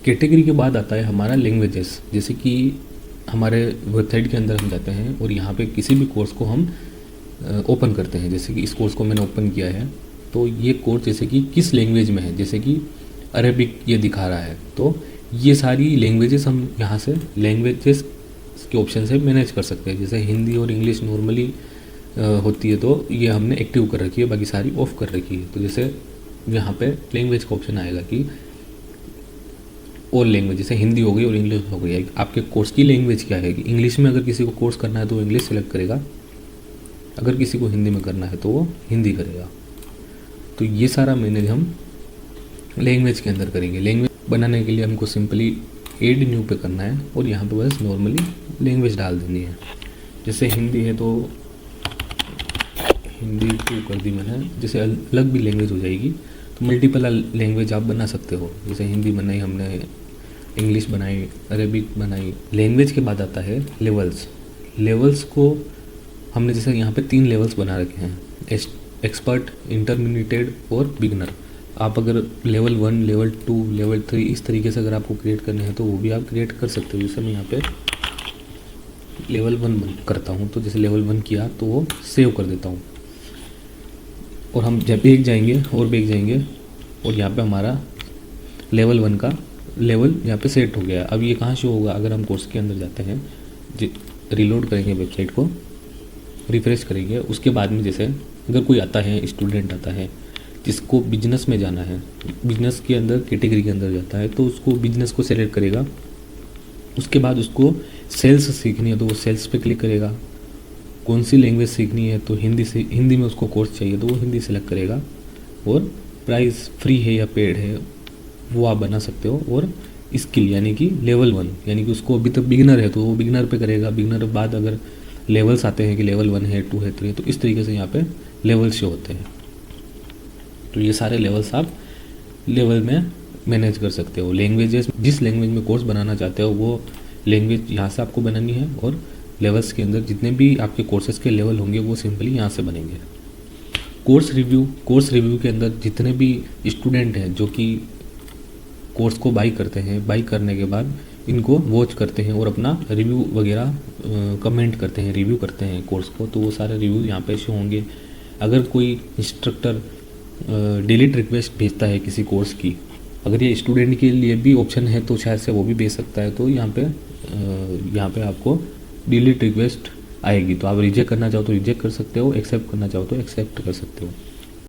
Category के बाद आता है हमारा लैंग्वेजेस। जैसे कि हमारे वेबसाइट के अंदर हम जाते हैं और यहाँ पे किसी भी कोर्स को हम ओपन करते हैं। जैसे कि इस कोर्स को मैंने ओपन किया है, तो ये कोर्स जैसे कि किस लैंग्वेज में है, जैसे कि अरेबिक ये दिखा रहा है, तो ये सारी लैंग्वेजेस हम यहाँ से लैंग्वेजेस के ऑप्शन से मैनेज कर सकते हैं। जैसे हिंदी और इंग्लिश नॉर्मली होती है तो ये हमने एक्टिव कर रखी है, बाकी सारी ऑफ कर रखी है। तो जैसे यहाँ पे लैंग्वेज का ऑप्शन आएगा कि ऑल लैंग्वेज, जैसे हिंदी हो गई और इंग्लिश हो गई। आपके कोर्स की लैंग्वेज क्या है कि इंग्लिश में अगर किसी को कोर्स करना है तो वो इंग्लिश सेलेक्ट करेगा, अगर किसी को हिंदी में करना है तो वो हिंदी करेगा। तो ये सारा मैनेज हम लैंग्वेज के अंदर करेंगे। लैंग्वेज बनाने के लिए हमको सिंपली ऐड न्यू पे करना है और यहाँ पे बस नॉर्मली लैंग्वेज डाल देनी है। जैसे हिंदी है तो हिंदी को कर दी मैंने, जैसे अलग भी लैंग्वेज हो जाएगी तो मल्टीपल लैंग्वेज आप बना सकते हो। जैसे हिंदी बनाई हमने, इंग्लिश बनाई, अरेबिक बनाई। लैंग्वेज के बाद आता है लेवल्स। लेवल्स को हमने जैसे यहाँ पे 3 लेवल्स बना रखे हैं, एक्सपर्ट, इंटरमीडिएटेड और बिगनर। आप अगर लेवल 1, लेवल 2, लेवल 3 इस तरीके से अगर आपको क्रिएट करने हैं तो वो भी आप क्रिएट कर सकते हो। जैसे मैं यहाँ पे लेवल 1 करता हूँ, तो जैसे लेवल 1 किया तो वो सेव कर देता हूँ और हम जब एक जाएंगे और भी एक जाएंगे और यहाँ पे हमारा लेवल 1 का लेवल यहाँ पे सेट हो गया। अब ये कहाँ शो होगा, अगर हम कोर्स के अंदर जाते हैं, रिलोड करेंगे वेबसाइट को, रिफ्रेश करेंगे, उसके बाद में जैसे अगर कोई आता है, स्टूडेंट आता है जिसको बिजनेस में जाना है, बिजनेस के अंदर कैटेगरी के अंदर जाता है, तो उसको बिजनेस को सेलेक्ट करेगा। उसके बाद उसको सेल्स सीखनी है तो वो सेल्स पे क्लिक करेगा। कौन सी लैंग्वेज सीखनी है तो हिंदी में उसको कोर्स चाहिए तो वो हिंदी सेलेक्ट करेगा। और प्राइस फ्री है या पेड है वो आप बना सकते हो। और स्किल यानी कि लेवल 1, यानी कि उसको अभी तक बिगिनर है तो वो बिगिनर पे करेगा। बिगिनर के बाद अगर लेवल्स आते हैं कि लेवल 1 है, 2 है, 3 है, तो इस तरीके से यहाँ पे लेवल शो होते हैं। तो ये सारे लेवल्स आप लेवल में मैनेज कर सकते हो। लैंग्वेजेस, जिस लैंग्वेज में कोर्स बनाना चाहते हो वो लैंग्वेज यहाँ से आपको बनानी है और लेवल्स के अंदर जितने भी आपके कोर्सेज़ के लेवल होंगे वो सिंपली यहाँ से बनेंगे। कोर्स रिव्यू के अंदर जितने भी स्टूडेंट हैं जो कि कोर्स को बाई करते हैं, बाई करने के बाद इनको वॉच करते हैं और अपना रिव्यू वगैरह कमेंट करते हैं, रिव्यू करते हैं कोर्स को, तो वो सारे रिव्यू यहाँ पे शो होंगे। अगर कोई इंस्ट्रक्टर डिलीट रिक्वेस्ट भेजता है किसी कोर्स की, अगर ये स्टूडेंट के लिए भी ऑप्शन है तो शायद से वो भी भेज सकता है, तो यहाँ पे आपको डिलीट रिक्वेस्ट आएगी। तो आप रिजेक्ट करना चाहो तो रिजेक्ट कर सकते हो, एक्सेप्ट करना चाहो तो एक्सेप्ट कर सकते हो।